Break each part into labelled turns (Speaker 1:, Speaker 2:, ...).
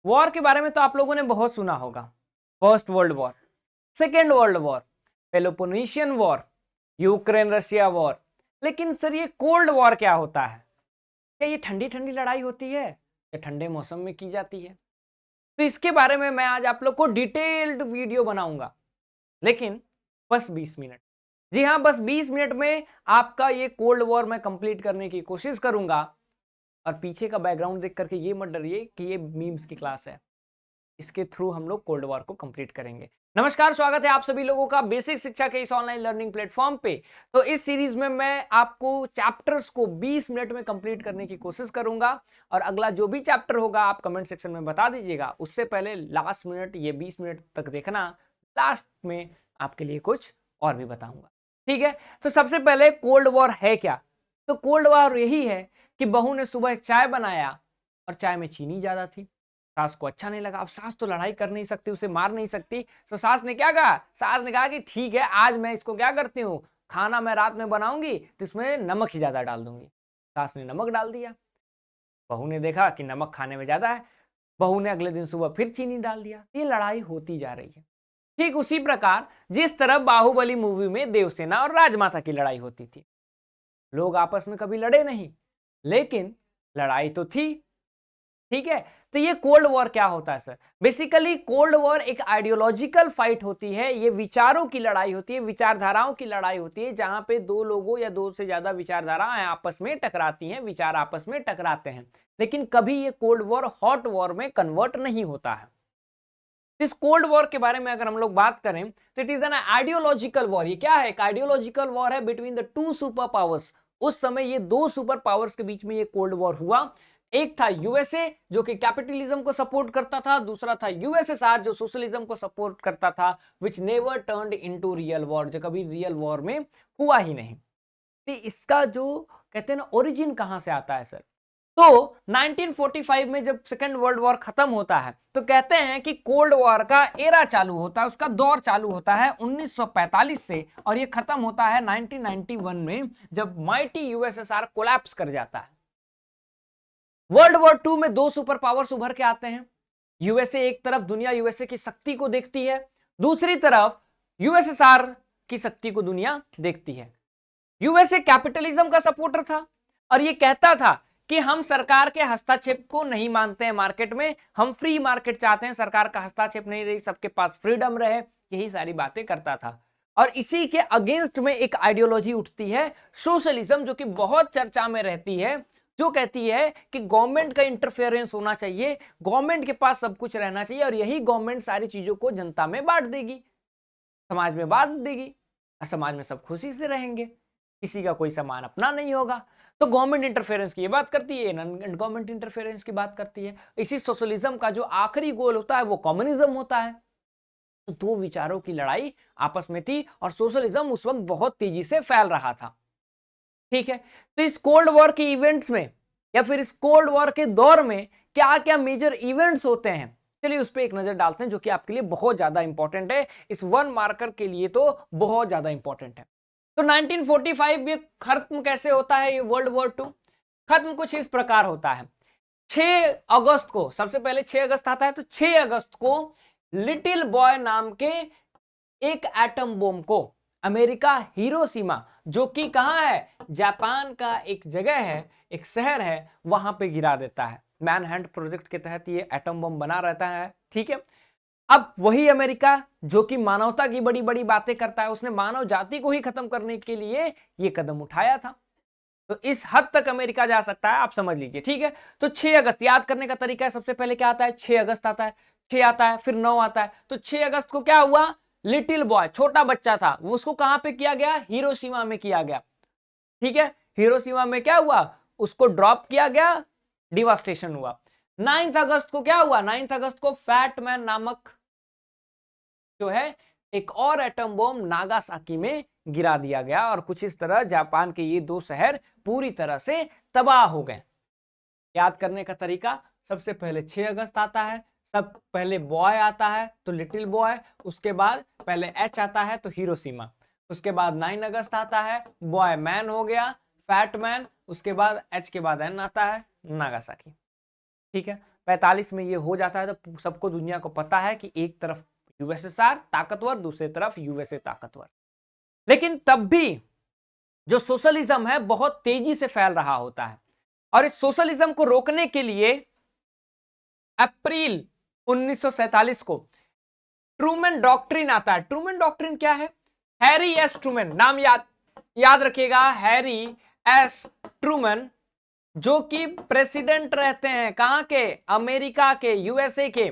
Speaker 1: War के बारे में तो आप लोगों ने बहुत सुना होगा। First world war, second world war, Peloponnesian war, Ukraine Russia war. लेकिन सर ये कोल्ड वॉर क्या होता है? क्या ये ठंडी ठंडी लड़ाई होती है या ठंडे मौसम में की जाती है? तो इसके बारे में मैं आज आप लोग को डिटेल्ड वीडियो बनाऊंगा, लेकिन बस 20 मिनट। जी हाँ, बस 20 मिनट में आपका ये कोल्ड वॉर मैं कंप्लीट करने की कोशिश करूंगा। और पीछे का बैकग्राउंड देख करके ये मत डरिए कि ये मीम्स की क्लास है, इसके थ्रू हम लोग कोल्ड वॉर को कंप्लीट करेंगे। नमस्कार, स्वागत है आप सभी लोगों का बेसिक शिक्षा के इस ऑनलाइन लर्निंग प्लेटफॉर्म पे। तो इस सीरीज में मैं आपको चैप्टर्स को 20 मिनट में कंप्लीट करने की कोशिश करूंगा। और अगला जो भी चैप्टर होगा आप कमेंट सेक्शन में बता दीजिएगा। उससे पहले लास्ट मिनट ये 20 मिनट तक देखना, लास्ट में आपके लिए कुछ और भी बताऊंगा। ठीक है, तो सबसे पहले कोल्ड वॉर है क्या? तो कोल्ड वॉर यही है कि बहू ने सुबह चाय बनाया और चाय में चीनी ज्यादा थी। सास को अच्छा नहीं लगा। अब सास तो लड़ाई कर नहीं सकती, उसे मार नहीं सकती। तो सास ने क्या कहा? सास ने कहा कि ठीक है, आज मैं इसको क्या करती हूँ, खाना मैं रात में बनाऊंगी तो इसमें नमक ही ज्यादा डाल दूंगी। सास ने नमक डाल दिया। बहू ने देखा कि नमक खाने में ज्यादा है। बहू ने अगले दिन सुबह फिर चीनी डाल दिया। ये लड़ाई होती जा रही है। ठीक उसी प्रकार जिस तरह बाहुबली मूवी में देवसेना और राजमाता की लड़ाई होती थी। लोग आपस में कभी लड़े नहीं, लेकिन लड़ाई तो थी। ठीक है, तो ये कोल्ड वॉर क्या होता है सर? बेसिकली कोल्ड वॉर एक आइडियोलॉजिकल फाइट होती है। ये विचारों की लड़ाई होती है, विचारधाराओं की लड़ाई होती है, जहां पे दो लोगों या दो से ज्यादा विचारधाराएं आपस में टकराती हैं, विचार आपस में टकराते हैं। लेकिन कभी ये कोल्ड वॉर हॉट वॉर में कन्वर्ट नहीं होता है। इस कोल्ड वॉर के बारे में अगर हम लोग बात करें तो it is an ideological war. ये क्या है? एक आइडियोलॉजिकल वॉर है between the two super powers. उस समय ये दो सुपर पावर्स के बीच में ये कोल्ड वॉर हुआ। एक था यूएसए जो कि कैपिटलिज्म को सपोर्ट करता था, दूसरा था यूएसएसआर जो सोशलिज्म को सपोर्ट करता था, which never turned into real war, जो कभी रियल वॉर में हुआ ही नहीं। तो इसका जो कहते हैं ना ओरिजिन कहां से आता है सर? तो 1945 में जब सेकेंड वर्ल्ड वॉर खत्म होता है तो कहते हैं कि कोल्ड वॉर का एरा चालू होता है, उसका दौर चालू होता है 1945 से, और ये खत्म होता है 1991 में जब माइटी यूएसएसआर कोलैप्स कर जाता है। वर्ल्ड वॉर टू में दो सुपर पावर्स उभर के आते हैं। यूएसए एक तरफ दुनिया यूएसए की शक्ति को देखती है, दूसरी तरफ यूएसएसआर की शक्ति को दुनिया देखती है। यूएसए कैपिटलिज्म का सपोर्टर था और ये कहता था कि हम सरकार के हस्तक्षेप को नहीं मानते हैं मार्केट में, हम फ्री मार्केट चाहते हैं, सरकार का हस्तक्षेप नहीं रही, सबके पास फ्रीडम रहे, यही सारी बातें करता था। और इसी के अगेंस्ट में एक आइडियोलॉजी उठती है सोशलिज्म, जो कि बहुत चर्चा में रहती है, जो कहती है कि गवर्नमेंट का इंटरफेरेंस होना चाहिए, गवर्नमेंट के पास सब कुछ रहना चाहिए और यही गवर्नमेंट सारी चीजों को जनता में बांट देगी, समाज में बांट देगी, समाज में सब खुशी से रहेंगे, किसी का कोई सामान अपना नहीं होगा। तो गवर्नमेंट इंटरफेरेंस की ये बात करती है, नॉन गवर्नमेंट इंटरफेरेंस की बात करती है। इसी सोशलिज्म का जो आखिरी गोल होता है वो कम्युनिज्म होता है। तो दो विचारों की लड़ाई आपस में थी और सोशलिज्म उस वक्त बहुत तेजी से फैल रहा था। ठीक है, तो इस कोल्ड वॉर के इवेंट्स में या फिर इस कोल्ड वॉर के दौर में क्या क्या मेजर इवेंट्स होते हैं, चलिए उस पर एक नजर डालते हैं, जो कि आपके लिए बहुत ज्यादा इंपॉर्टेंट है, इस वन मार्कर के लिए तो बहुत ज्यादा इंपॉर्टेंट है। तो 1945 में खत्म कैसे होता है ये वर्ल्ड वॉर टू? खत्म कुछ इस प्रकार होता है। 6 अगस्त को, सबसे पहले 6 अगस्त आता है, तो 6 अगस्त को लिटिल बॉय नाम के एक एटम बम को अमेरिका हिरोशिमा, जो कि कहां है, जापान का एक जगह है, एक शहर है, वहां पे गिरा देता है। मैनहट्टन प्रोजेक्ट के तहत ये एटम बम बना रहता है। ठीक है, अब वही अमेरिका जो कि मानवता की बड़ी बड़ी बातें करता है, उसने मानव जाति को ही खत्म करने के लिए ये कदम उठाया था। तो इस हद तक अमेरिका जा सकता है, आप समझ लीजिए। ठीक है, तो 6 अगस्त याद करने का तरीका है, सबसे पहले क्या आता है, 6 अगस्त आता है, 6 आता है, फिर 9 आता है। तो 6 अगस्त को क्या हुआ, लिटिल बॉय, छोटा बच्चा था, वो उसको कहां पे किया गया, हिरोशिमा में किया गया। ठीक है, हिरोशिमा में क्या हुआ, उसको ड्रॉप किया गया, डिवास्टेशन हुआ। 9 अगस्त को क्या हुआ, 9 अगस्त को फैट मैन नामक जो है एक और एटम बम नागासाकी में गिरा दिया गया और कुछ इस तरह जापान के ये दो शहर पूरी तरह से तबाह हो गए। याद करने का तरीका, सबसे पहले 6 अगस्त आता है, सब पहले बॉय आता है तो लिटिल बॉय, उसके बाद पहले एच आता है तो हिरोशिमा, उसके बाद 9 अगस्त आता है, बॉय मैन हो गया, फैट मैन, उसके बाद एच के बाद एन आता है, नागासाकी। ठीक है, 45 में ये हो जाता है तो सबको दुनिया को पता है कि एक तरफ यूएसएसआर ताकतवर, दूसरी तरफ यूएसए ताकतवर। लेकिन तब भी जो सोशलिज्म है बहुत तेजी से फैल रहा होता है और इस सोशलिज्म को रोकने के लिए अप्रैल 1947 को ट्रूमैन डॉक्ट्रिन आता है। ट्रूमैन डॉक्ट्रिन क्या है? हैरी एस ट्रूमैन, नाम याद रखिएगा, हैरी एस ट्रूमैन, जो कि प्रेसिडेंट रहते हैं कहां के? अमेरिका के, यूएसए के।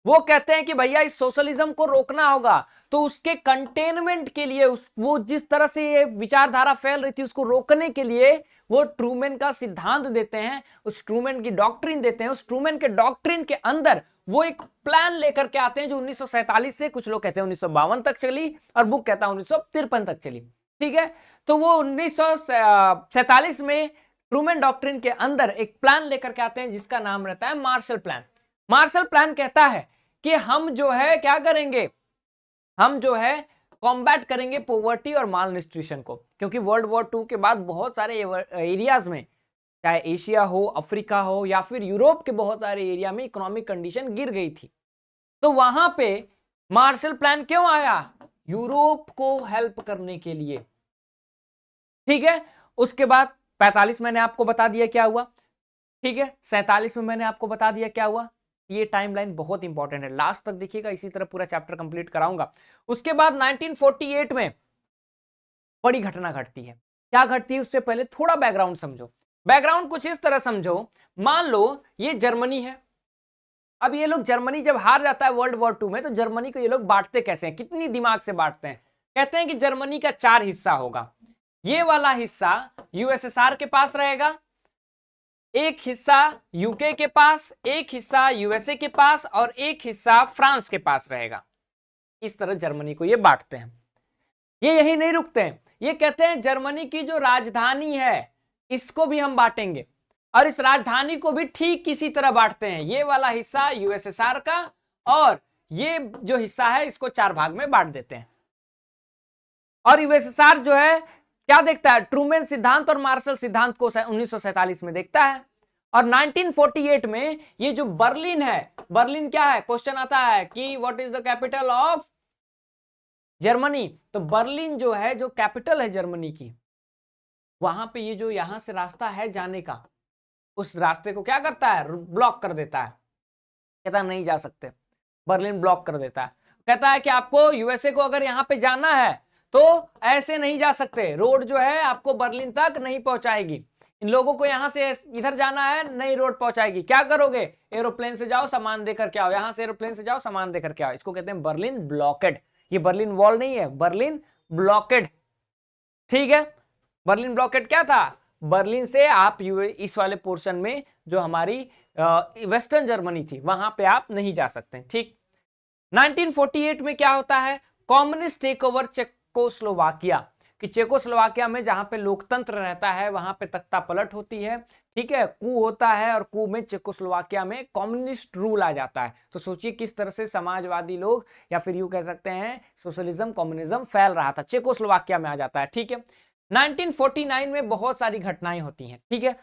Speaker 1: वो कहते हैं कि भैया इस सोशलिज्म को रोकना होगा, तो उसके कंटेनमेंट के लिए वो जिस तरह से ये विचारधारा फैल रही थी उसको रोकने के लिए वो ट्रूमैन का सिद्धांत देते हैं, उस ट्रूमैन की डॉक्ट्रिन देते हैं। उस ट्रूमैन के डॉक्ट्रिन के अंदर वो एक प्लान लेकर के आते हैं जो 1947 से, कुछ लोग कहते हैं 1952 तक चली और बुक कहता है 1953 तक चली। ठीक है, तो वो 1947 में ट्रूमैन डॉक्ट्रिन के अंदर एक प्लान लेकर के आते हैं जिसका नाम रहता है मार्शल प्लान। मार्शल प्लान कहता है कि हम जो है क्या करेंगे, हम जो है कॉम्बैट करेंगे पॉवर्टी और माल न्यूट्रिशन को, क्योंकि वर्ल्ड वॉर 2 के बाद बहुत सारे एरियाज में, चाहे एशिया हो, अफ्रीका हो या फिर यूरोप के बहुत सारे एरिया में इकोनॉमिक कंडीशन गिर गई थी। तो वहां पे मार्शल प्लान क्यों आया? यूरोप को हेल्प करने के लिए। ठीक है, उसके बाद 45 मैंने आपको बता दिया क्या हुआ। ठीक है, 47 में मैंने आपको बता दिया क्या हुआ। ये टाइमलाइन बहुत इंपॉर्टेंट है, लास्ट तक देखिएगा, इसी तरह पूरा चैप्टर कंप्लीट कराऊंगा। उसके बाद 1948 में बड़ी घटना घटती है। क्या घटती है उससे पहले थोड़ा बैकग्राउंड समझो। बैकग्राउंड कुछ इस तरह समझो, मान लो ये जर्मनी है। अब ये लोग, जर्मनी जब हार जाता है वर्ल्ड वॉर 2 में, तो जर्मनी को ये लोग बांटते कैसे हैं, कितनी दिमाग से बांटते हैं? कहते हैं कि जर्मनी का 4 हिस्सा होगा। ये वाला हिस्सा यूएसएसआर के पास रहेगा, एक हिस्सा यूके के पास, एक हिस्सा यूएसए के पास और एक हिस्सा फ्रांस के पास रहेगा। इस तरह जर्मनी को ये बांटते हैं। ये यही नहीं रुकते हैं, ये कहते हैं जर्मनी की जो राजधानी है इसको भी हम बांटेंगे, और इस राजधानी को भी ठीक इसी तरह बांटते हैं। ये वाला हिस्सा यूएसएसआर का और ये जो हिस्सा है इसको 4 भाग में बांट देते हैं। और यूएसएसआर जो है क्या देखता है? ट्रूमैन सिद्धांत और मार्शल सिद्धांत को 1947 में देखता है। और 1948 में ये जो बर्लिन है, बर्लिन क्या है? क्वेश्चन आता है कि what is the capital of Germany. तो बर्लिन जो है, जो कैपिटल है जर्मनी की, वहां पे ये जो यहां से रास्ता है जाने का, उस रास्ते को क्या करता है? ब्लॉक कर देता है। कहता नहीं जा सकते, बर्लिन ब्लॉक कर देता है। कहता है कि आपको यूएसए को अगर यहां पे जाना है तो ऐसे नहीं जा सकते, रोड जो है आपको बर्लिन तक नहीं पहुंचाएगी। इन लोगों को यहां से इधर जाना है, नई रोड पहुंचाएगी। क्या करोगे? एरोप्लेन से जाओ, सामान देकर के आओ, यहां से एरोप्लेन से जाओ, सामान देकर के आओ। इसको कहते हैं बर्लिन ब्लॉकेड। ये बर्लिन वॉल नहीं है, बर्लिन ब्लॉकेड। ठीक है, बर्लिन ब्लॉकेड क्या था? बर्लिन से आप इस वाले पोर्शन में जो हमारी वेस्टर्न जर्मनी थी वहां पे आप नहीं जा सकते। ठीक, 1948 में क्या होता है? कम्युनिस्ट टेक ओवर चेकोस्लोवाकिया, कि चेकोस्लोवाकिया में जहां पे लोकतंत्र रहता है वहां पे तख्ता पलट होती है। ठीक है, कू होता है और कू में चेकोस्लोवाकिया में कम्युनिस्ट रूल आ जाता है। तो सोचिए किस तरह से समाजवादी लोग, या फिर यूं कह सकते हैं सोशलिज्म, कम्युनिज्म फैल रहा था, चेकोस्लोवाकिया में आ जाता है। ठीक है, 1949 में बहुत सारी घटनाएं होती हैं। ठीक है,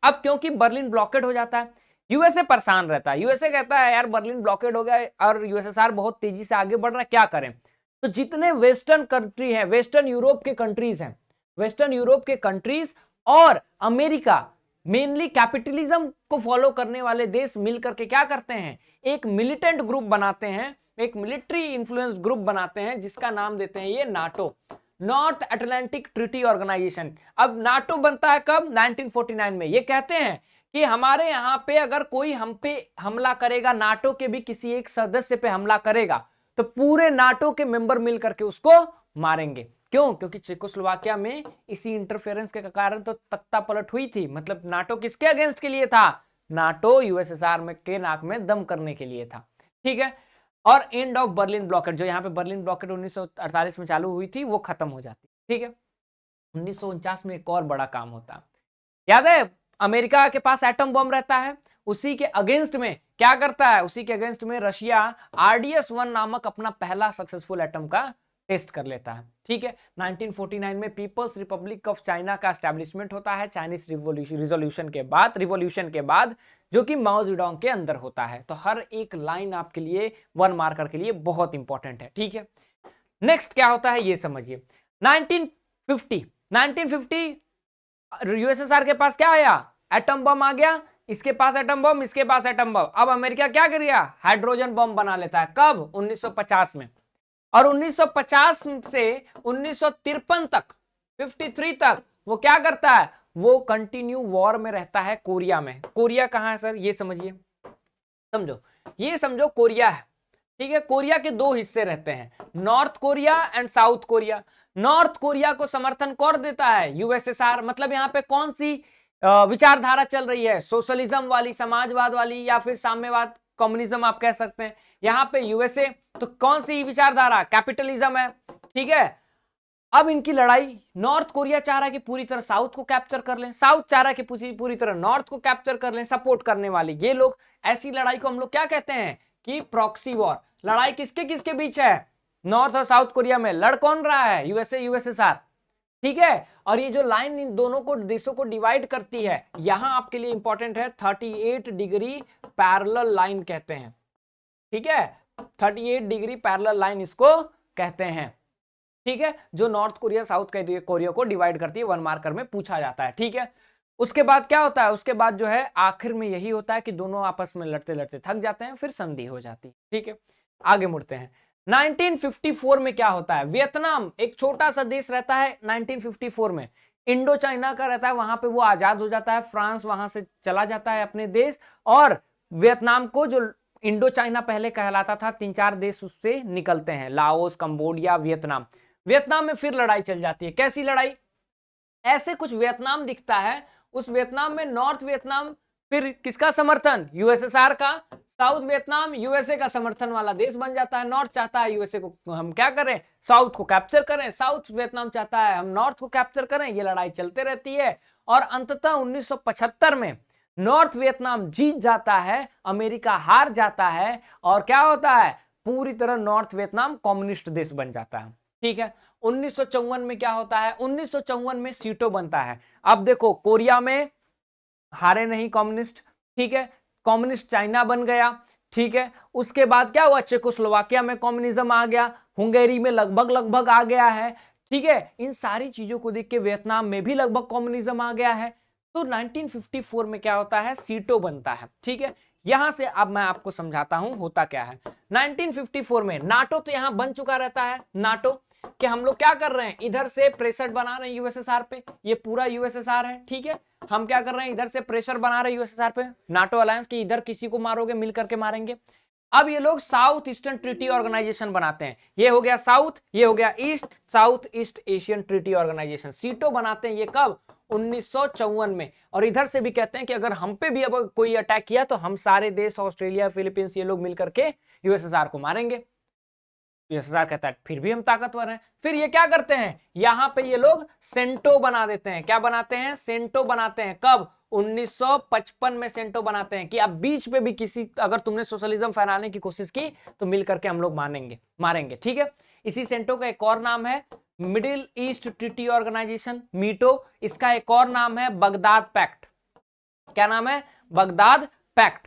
Speaker 1: अब क्योंकि बर्लिन ब्लॉकेड हो जाता है, यूएसए परेशान रहता है। यूएसए कहता है यार बर्लिन ब्लॉकेड हो गया और यूएसएसआर बहुत तेजी से आगे बढ़ रहा है, क्या करें? तो जितने वेस्टर्न कंट्री हैं, वेस्टर्न यूरोप के कंट्रीज हैं, वेस्टर्न यूरोप के कंट्रीज और अमेरिका, मेनली कैपिटलिज्म को फॉलो करने वाले देश मिलकर के क्या करते हैं? एक मिलिटेंट ग्रुप बनाते हैं, एक मिलिट्री इन्फ्लुएंस्ड ग्रुप बनाते हैं जिसका नाम देते हैं ये NATO, North Atlantic Treaty Organisation. अब नाटो बनता है कब? 1949 में। ये कहते हैं कि हमारे यहां पे अगर कोई हम पे हमला करेगा, नाटो के भी किसी एक सदस्य पे हमला करेगा, तो पूरे नाटो के मेंबर मिलकर के उसको मारेंगे। क्यों? क्योंकि चेकोस्लोवाकिया में इसी इंटरफेरेंस के कारण तो तख्ता पलट हुई थी। मतलब नाटो किसके अगेंस्ट के लिए था? नाटो यूएसएसआर में के नाक में दम करने के लिए था। ठीक है, और एंड ऑफ बर्लिन ब्लॉकेड, जो यहाँ पे बर्लिन ब्लॉकेड 1948 में चालू हुई थी, वो खत्म हो जाती। ठीक है, 1949 में एक और बड़ा काम होता, याद है? अमेरिका के पास एटम बम रहता है, उसी के अगेंस्ट में क्या करता है? उसी के अगेंस्ट में रशिया RDS-1 नामक अपना पहला सक्सेसफुल एटम का टेस्ट कर लेता है। ठीक है, 1949 में पीपल्स रिपब्लिक ऑफ चाइना का एस्टेब्लिशमेंट होता है चाइनीज रिवॉल्यूशन के बाद जो कि माओ जेडोंग के अंदर होता है। तो हर एक लाइन आपके लिए 1 मार्कर के लिए बहुत इंपॉर्टेंट है। ठीक है, नेक्स्ट क्या होता है ये समझिए। 1950 यूएसएसआर के पास क्या आया, एटम बम आ गया, इसके पास एटम बम, इसके पास एटम बम। अब अमेरिका क्या कर गया, हाइड्रोजन बम बना लेता है। कब, 1950 में। और 1950 से 1953 तक, 53 तक वो क्या करता है, वो कंटिन्यू वॉर में रहता है कोरिया में। कोरिया कहां है सर, ये समझिए, समझो, ये समझो कोरिया है। ठीक है, कोरिया के 2 हिस्से रहते हैं, north Korea and south Korea. North Korea को समर्थन कौन देता है, यूएसएसआर। मतलब यहाँ पे कौन सी विचारधारा चल रही है, सोशलिज्म वाली, समाजवाद वाली, या फिर साम्यवाद, कम्युनिज्म आप कह सकते हैं। यहाँ पे यूएसए, तो कौन सी विचारधारा, कैपिटलिज्म है। ठीक है, अब इनकी लड़ाई, नॉर्थ कोरिया चाह रहा है कि पूरी तरह साउथ को कैप्चर कर लें, साउथ चाह रहा है कि पूरी तरह नॉर्थ को कैप्चर कर लें, सपोर्ट करने वाले ये लोग। ऐसी लड़ाई को हम लोग क्या कहते हैं कि प्रॉक्सी वॉर। लड़ाई किसके किसके बीच है, नॉर्थ और साउथ कोरिया में। लड़ कौन रहा है, यूएसए यूएसएसआर। ठीक है, और ये जो लाइन इन दोनों को देशों को डिवाइड करती है, यहां आपके लिए इंपॉर्टेंट है 38 डिग्री पैरेलल लाइन कहते हैं। ठीक है, 38 डिग्री पैरेलल लाइन इसको कहते हैं। ठीक है, जो नॉर्थ कोरिया साउथ कोरिया को डिवाइड करती है, 1 मार्कर में पूछा जाता है। ठीक है, उसके बाद क्या होता है, उसके बाद जो है आखिर में यही होता है कि दोनों आपस में लड़ते लड़ते थक जाते हैं, फिर संधि हो जाती है। ठीक है, आगे मुड़ते हैं। 1954 में क्या होता है, वियतनाम एक छोटा सा देश रहता है 1954 में, इंडो चाइना का रहता है, वहां पे वो आजाद हो जाता है, फ्रांस वहां से चला जाता है अपने देश, और वियतनाम को, जो इंडो चाइना पहले कहलाता था, 3-4 देश उससे निकलते हैं, लाओस, कंबोडिया, वियतनाम। वियतनाम में फिर लड़ाई चल जाती है। कैसी लड़ाई, ऐसे कुछ वियतनाम दिखता है, उस वियतनाम में नॉर्थ वियतनाम फिर किसका समर्थन, यूएसएसआर का, साउथ वियतनाम यूएसए का समर्थन वाला देश बन जाता है। नॉर्थ चाहता है यूएसए को हम क्या करें, साउथ को कैप्चर करें, साउथ वियतनाम चाहता है हम नॉर्थ को कैप्चर करें। ये लड़ाई चलते रहती है, और अंततः 1975 में नॉर्थ वियतनाम जीत जाता है, अमेरिका हार जाता है, और क्या होता है, पूरी तरह नॉर्थ वियतनाम कम्युनिस्ट देश बन जाता है। ठीक है, 1954 में क्या होता है, 1954 में सीटो बनता है। अब देखो, कोरिया में हारे नहीं कम्युनिस्ट। ठीक है, कम्युनिस्ट चाइना बन गया। ठीक है, उसके बाद क्या हुआ, चेकोस्लोवाकिया में कम्युनिज्म आ गया, हंगेरी में लगभग आ गया है। ठीक है, इन सारी चीजों को देख के वियतनाम में भी लगभग कम्युनिज्म आ गया है। तो 1954 में क्या होता है, सीटो बनता है। ठीक है, यहां से अब मैं आपको समझाता हूं होता क्या है। 1954 में नाटो तो यहां बन चुका रहता है। नाटो कि हम लोग क्या कर रहे हैं, इधर से प्रेशर बना रहे हैं यूएसएसआर पे, ये पूरा यूएसएसआर है। ठीक है, हम क्या कर रहे हैं, इधर से प्रेशर बना रहे हैं यूएसएसआर पे, नाटो अलायंस की, इधर किसी को मारोगे मिल करके मारेंगे। अब ये लोग साउथ ईस्टर्न ट्रीटी ऑर्गेनाइजेशन बनाते हैं, ये हो गया साउथ, ये हो गया east, south east Asian treaty organisation, SEATO बनाते हैं। ये कब, 1954 में। और इधर से भी कहते हैं कि अगर हम पे भी अब कोई अटैक किया तो हम सारे देश, ऑस्ट्रेलिया, फिलीपींस, ये लोग मिलकर के यूएसएसआर को मारेंगे। यूएसएसआर कहता है फिर भी हम ताकतवर हैं। फिर ये क्या करते हैं, यहां पे ये लोग सेंटो बना देते हैं। क्या बनाते हैं, सेंटो बनाते हैं। कब, 1955 में सेंटो बनाते हैं कि अब बीच पे भी किसी, अगर तुमने सोशलिज्म फैलाने की कोशिश की तो मिल करके हम लोग मारेंगे। ठीक है, इसी सेंटो का एक और नाम है मिडिल ईस्ट ट्रीटी ऑर्गेनाइजेशन, मीटो। इसका एक और नाम है बगदाद पैक्ट। क्या नाम है, बगदाद पैक्ट।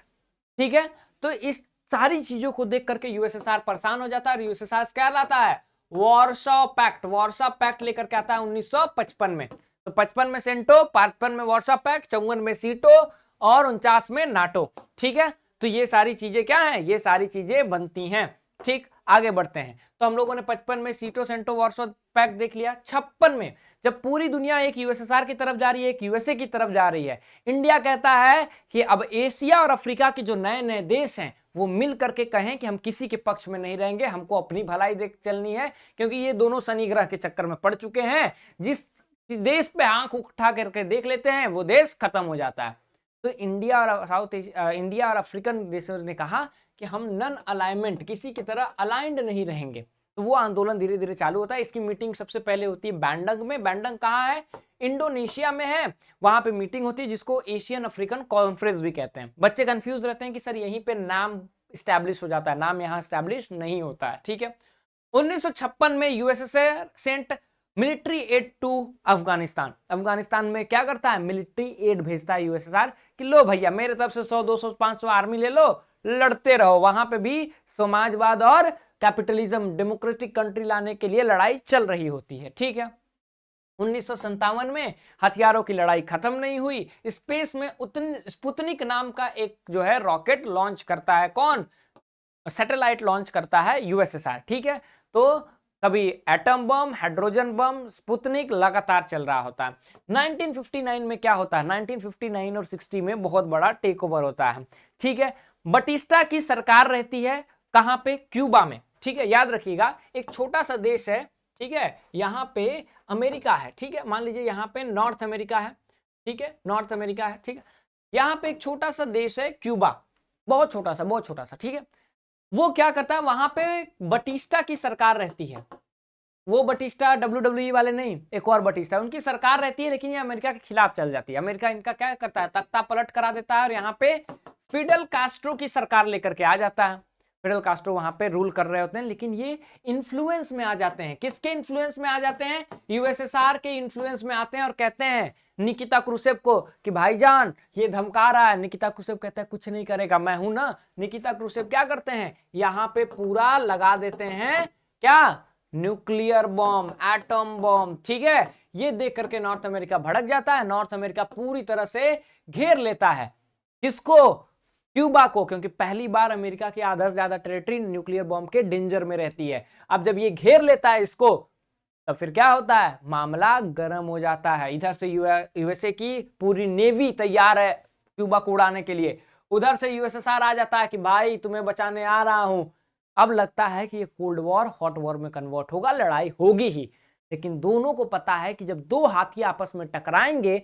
Speaker 1: ठीक है, तो इस सारी चीजों को देख करके यूएसएसआर परेशान हो जाता है, और यूएसएसआर क्या लाता है, वॉर्सो पैक्ट। वॉर्सो पैक्ट लेकर के आता है 1955 में। तो 55 में सेंटो, 55 में वॉर्सो पैक्ट, 54 में सीटो, और 49 में नाटो। ठीक है, तो ये सारी चीजें क्या है, ये सारी चीजें बनती हैं। ठीक, आगे बढ़ते हैं। तो हम लोगों ने 55 में सीटो, सेंटो, वॉर्सो पैक्ट देख लिया। 56 में जब पूरी दुनिया एक यूएसएसआर की तरफ जा रही है, एक यूएसए की तरफ जा रही है, इंडिया कहता है कि अब एशिया और अफ्रीका के जो नए नए देश हैं वो मिल करके कहें कि हम किसी के पक्ष में नहीं रहेंगे, हमको अपनी भलाई देख चलनी है, क्योंकि ये दोनों शनि ग्रह के चक्कर में पड़ चुके हैं। जिस देश पे आंख उठा करके देख लेते हैं वो देश खत्म हो जाता है। तो इंडिया और अफ्रीकन देशों ने कहा कि हम नन अलाइनमेंट, किसी की तरह अलाइंड नहीं रहेंगे। तो वो आंदोलन धीरे धीरे चालू होता है। इसकी मीटिंग सबसे पहले होती है बैंडंग में। बैंडंग कहाँ है, इंडोनेशिया में है। वहां पे मीटिंग होती है जिसको एशियन अफ्रीकन कॉन्फ्रेंस भी कहते हैं। बच्चे कंफ्यूज रहते हैं कि सर यहीं पे नाम स्टैब्लिश हो जाता है, नाम यहाँ स्टैब्लिश नहीं होता है। ठीक है, 1956 में USSR sent military aid to Afghanistan. Afghanistan में क्या करता है, मिलिट्री एड भेजता है यूएसएसआर कि लो भैया मेरे तरफ से 100 200 500 आर्मी ले लो, लड़ते रहो। वहां पे भी समाजवाद और कैपिटलिज्म, डेमोक्रेटिक कंट्री लाने के लिए लड़ाई चल रही होती है। ठीक है, 1957 में हथियारों की लड़ाई खत्म नहीं हुई। स्पेस में स्पुतनिक नाम का एक जो है रॉकेट लॉन्च करता है, कौन, सैटेलाइट लॉन्च करता है यूएसएसआर। ठीक है, तो कभी atom bomb, hydrogen bomb, Sputnik लगातार चल रहा होता है। 1959 में क्या होता है, 1959 और 60 में बहुत बड़ा टेक ओवर होता है। ठीक है, बटिस्टा की सरकार रहती है कहां पे, क्यूबा में। ठीक है, याद रखिएगा एक छोटा सा देश है, ठीक है, यहाँ पे अमेरिका है, ठीक है, मान लीजिए यहाँ पे नॉर्थ अमेरिका है, ठीक है, नॉर्थ अमेरिका है, ठीक है, यहाँ पे एक छोटा सा देश है क्यूबा, बहुत छोटा सा, बहुत छोटा सा। ठीक है, वो क्या करता है, वहां पे बटिस्टा की सरकार रहती है। वो बटिस्टा WWE वाले नहीं, एक और बटिस्टा, उनकी सरकार रहती है, लेकिन ये अमेरिका के खिलाफ चल जाती है। अमेरिका इनका क्या करता है, तख्ता पलट करा देता है और यहाँ पे फिडेल कास्ट्रो की सरकार लेकर के आ जाता है। फिडेल कास्ट्रो वहां पे रूल कर रहे होते हैं, लेकिन ये इन्फ्लुएंस में आ जाते हैं। किसके इन्फ्लुएंस में आ जाते हैं, यूएसएसआर के इन्फ्लुएंस में आते हैं और कहते हैं निकिता क्रुसेव को कि भाईजान ये धमका रहा है। निकिता क्रुसेव कहता है कुछ नहीं करेगा, मैं हूं ना। निकिता क्रुसेव क्या करते हैं, यहाँ पे पूरा लगा देते हैं क्या, न्यूक्लियर बॉम्ब, एटम बॉम्ब। ठीक है, ये देख करके नॉर्थ अमेरिका भड़क जाता है। नॉर्थ अमेरिका पूरी तरह से घेर लेता है किसको, क्यूबा को, क्योंकि पहली बार अमेरिका की आधा से ज्यादा टेरिटरी न्यूक्लियर बॉम्ब के डेंजर में रहती है। अब जब ये घेर लेता है इसको, तब फिर क्या होता है, मामला गर्म हो जाता है। इधर से यूएसए की पूरी नेवी तैयार है क्यूबा को उड़ाने के लिए, उधर से यूएसएसआर आ जाता है कि भाई तुम्हें बचाने आ रहा हूं। अब लगता है कि ये कोल्ड वॉर हॉट वॉर में कन्वर्ट होगा, लड़ाई होगी ही। लेकिन दोनों को पता है कि जब दो हाथी आपस में टकराएंगे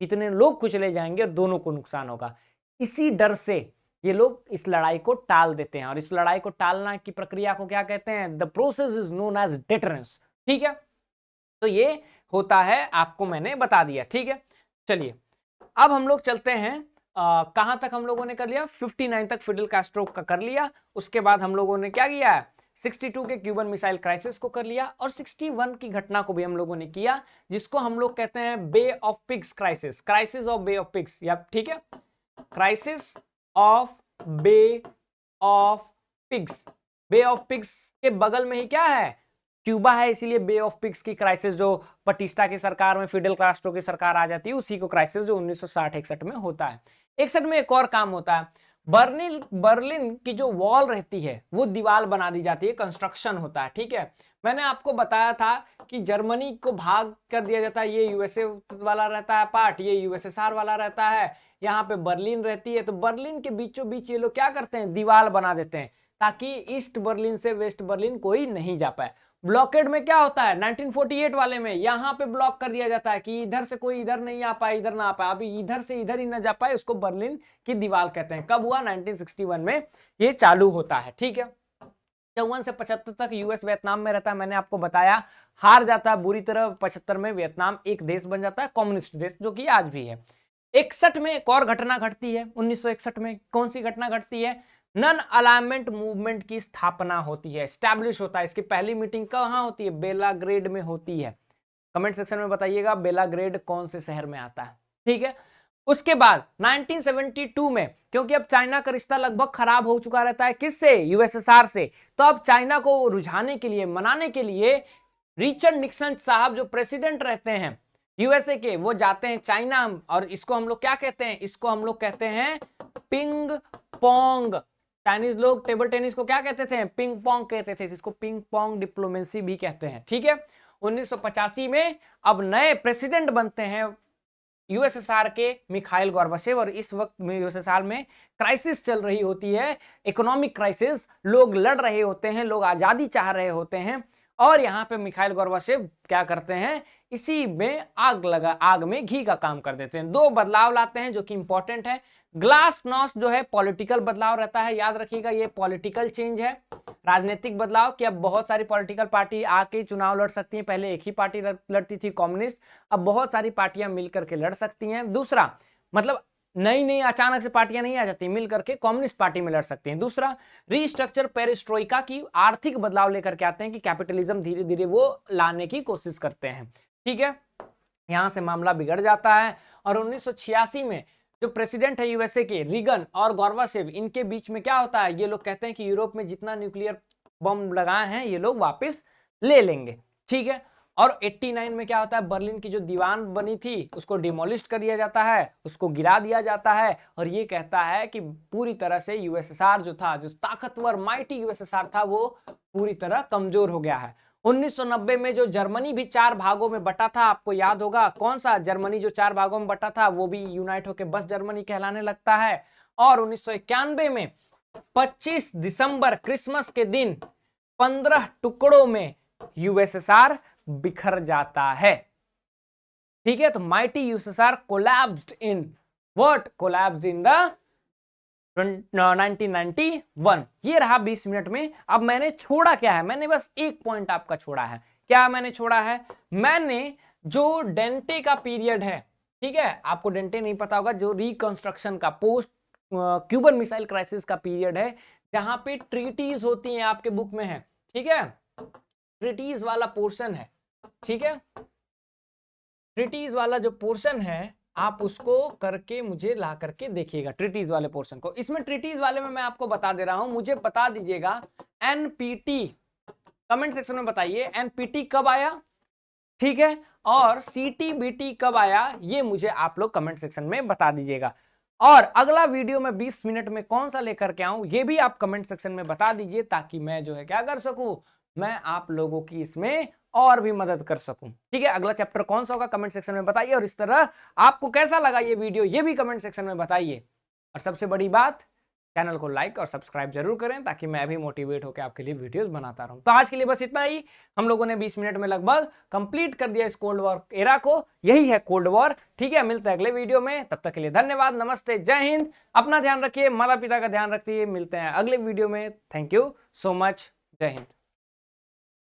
Speaker 1: कितने लोग कुचले जाएंगे और दोनों को नुकसान होगा। इसी डर से ये लोग इस लड़ाई को टाल देते हैं, और इस लड़ाई को टालना की प्रक्रिया को क्या कहते हैं, the process is known as deterrence. ठीक है, तो ये होता है, आपको मैंने बता दिया। ठीक है, चलिए अब हम लोग चलते हैं कहां तक हम लोगों ने कर लिया, 59 तक फिडेल कास्ट्रो का कर लिया। उसके बाद हम लोगों ने क्या किया, 62 के क्यूबन मिसाइल क्राइसिस को कर लिया, और 61 की घटना को भी हम लोगों ने किया, जिसको हम लोग कहते हैं Bay of Pigs crisis, crisis of Bay of Pigs, या ठीक है, crisis of Bay of Pigs. Bay of Pigs के बगल में ही क्या है, क्यूबा है, इसीलिए बे ऑफ पिग्स की क्राइसिस, जो बटिस्टा की सरकार में फिडेल कास्ट्रो की सरकार आ जाती है, उसी को क्राइसिस जो 1960-61 में होता है। 61 में एक और काम होता है, बर्लिन की जो वॉल रहती है वो दीवार बना दी जाती है, कंस्ट्रक्शन होता है। ठीक है, मैंने आपको बताया था कि जर्मनी को भाग कर दिया जाता है, ये यूएसए वाला रहता है पार्ट, ये यूएसएसआर वाला रहता है, यहाँ पे बर्लिन रहती है। तो बर्लिन के बीचों बीच ये लोग क्या करते हैं, दीवार बना देते हैं, ताकि ईस्ट बर्लिन से वेस्ट बर्लिन कोई नहीं जा पाए। ब्लॉकेड में क्या होता है, 1948 वाले में यहाँ पे ब्लॉक कर दिया जाता है कि इधर से कोई इधर नहीं आ पाए, इधर ना आ पाए, अभी इधर से इधर ही ना जा पाए, उसको बर्लिन की दीवार कहते हैं। कब हुआ, 1961 में ये चालू होता है। ठीक है, 54 से 75 तक यूएस वियतनाम में रहता है, मैंने आपको बताया, हार जाता है बुरी तरह। 75 में वियतनाम एक देश बन जाता है, कम्युनिस्ट देश, जो कि आज भी है। 61 में एक और घटना घटती है, 1961 में कौन सी घटना घटती है, नन अलाइनमेंट मूवमेंट की स्थापना होती है, एस्टैब्लिश होता है। इसकी पहली मीटिंग कहां होती है, बेलाग्रेड में होती है। कमेंट सेक्शन में बताइएगा बेलाग्रेड कौन से शहर में आता है। ठीक है, उसके बाद 1972 में, क्योंकि अब चाइना का रिश्ता लगभग खराब हो चुका रहता है, किससे, यूएसएसआर से, तो अब चाइना को रुझाने के लिए, मनाने के लिए रिचर्ड निक्सन साहब जो प्रेसिडेंट रहते हैं यूएसए के, वो जाते हैं चाइना, और इसको हम लोग क्या कहते हैं, इसको हम लोग कहते हैं पिंग पोंग। चाइनीज लोग टेबल टेनिस को क्या कहते थे, पिंग पोंग कहते थे, जिसको पिंग पोंग डिप्लोमेसी भी कहते हैं। ठीक है, 1985 में अब नए प्रेसिडेंट बनते हैं यूएसएसआर के, मिखाइल गोर्बाचेव, और इस वक्त में यूएसएसआर में क्राइसिस चल रही होती है, इकोनॉमिक क्राइसिस, लोग लड़ रहे होते हैं, लोग आजादी चाह रहे होते हैं, और यहाँ पे मिखाइल गोर्बाचेव क्या करते हैं, इसी में आग में घी का काम कर देते हैं। दो बदलाव लाते हैं जो कि इंपॉर्टेंट है। ग्लासनॉस्ट जो है पॉलिटिकल बदलाव रहता है, याद रखिएगा ये पॉलिटिकल चेंज है, राजनीतिक बदलाव, कि अब बहुत सारी पॉलिटिकल पार्टी आके चुनाव लड़ सकती हैं। पहले एक ही पार्टी लड़ती थी, कम्युनिस्ट, अब बहुत सारी पार्टियां मिलकर के लड़ सकती हैं। दूसरा मतलब नई नई अचानक से पार्टियां नहीं आ जाती, मिल करके कम्युनिस्ट पार्टी में लड़ सकते हैं। दूसरा, रीस्ट्रक्चर पेरिस्ट्रोइका की आर्थिक बदलाव लेकर के आते हैं कि कैपिटलिज्म धीरे धीरे वो लाने की कोशिश करते हैं। ठीक है, यहां से मामला बिगड़ जाता है और 1986 में जो प्रेसिडेंट है यूएसए के रीगन और गोर्बाचेव, इनके बीच में क्या होता है, ये लोग कहते हैं कि यूरोप में जितना न्यूक्लियर बम लगाए हैं ये लोग वापस ले लेंगे। ठीक है, और 89 में क्या होता है, बर्लिन की जो दीवार बनी थी उसको डिमोलिश कर दिया जाता है, उसको गिरा दिया जाता है और ये कहता है कि पूरी तरह से यूएसएसआर जो था, जो ताकतवर माइटी यूएसएसआर था, वो पूरी तरह कमजोर हो गया है। 1990 में जो जर्मनी भी 4 भागों में बटा था, आपको याद होगा कौन सा जर्मनी जो 4 भागों में बटा था, वो भी यूनाइट होकर बस जर्मनी कहलाने लगता है। और 1991 में 25 दिसंबर क्रिसमस के दिन 15 टुकड़ों में यूएसएसआर बिखर जाता है। ठीक है, तो mighty USSR collapsed in what, collapsed in the 1991। ये रहा 20 मिनट में। अब मैंने छोड़ा क्या है, मैंने बस एक पॉइंट आपका छोड़ा है। क्या मैंने छोड़ा है, मैंने जो डेंटे का पीरियड है, ठीक है, आपको डेंटे नहीं पता होगा, जो रिकंस्ट्रक्शन का पोस्ट क्यूबन मिसाइल क्राइसिस का पीरियड है, जहां पे ट्रीटीज होती हैं, आपके बुक में है। ठीक है, ट्रीटीज वाला पोर्शन है। ठीक है, ट्रीटीज वाला जो पोर्शन है आप उसको करके मुझे ला करके देखिएगा, ट्रीटीज वाले पोर्शन को। इसमें ट्रीटीज वाले में मैं आपको बता दे रहा हूं, मुझे बता दीजिएगा एनपीटी, कमेंट सेक्शन में बताइए एनपीटी कब आया, ठीक है, और सीटीबीटी कब आया, ये मुझे आप लोग कमेंट सेक्शन में बता दीजिएगा। और अगला वीडियो में 20 मिनट में कौन सा लेकर के आऊं, ये भी आप कमेंट सेक्शन में बता दीजिए, ताकि मैं जो है क्या कर सकूं, मैं आप लोगों की इसमें और भी मदद कर सकूं। ठीक है, अगला चैप्टर कौन सा होगा कमेंट सेक्शन में बताइए, और इस तरह आपको कैसा लगा ये वीडियो ये भी कमेंट सेक्शन में बताइए। और सबसे बड़ी बात, चैनल को लाइक और सब्सक्राइब जरूर करें, ताकि मैं भी मोटिवेट होकर आपके लिए वीडियोस बनाता रहूं। तो आज के लिए बस इतना ही, हम लोगों ने 20 मिनट में लगभग कंप्लीट कर दिया इस कोल्ड वॉर एरा को। यही है कोल्ड वॉर। ठीक है, मिलते हैं अगले वीडियो में, तब तक के लिए धन्यवाद, नमस्ते, जय हिंद, अपना ध्यान रखिए, माता पिता का ध्यान रखिए, मिलते हैं अगले वीडियो में। थैंक यू सो मच, जय हिंद।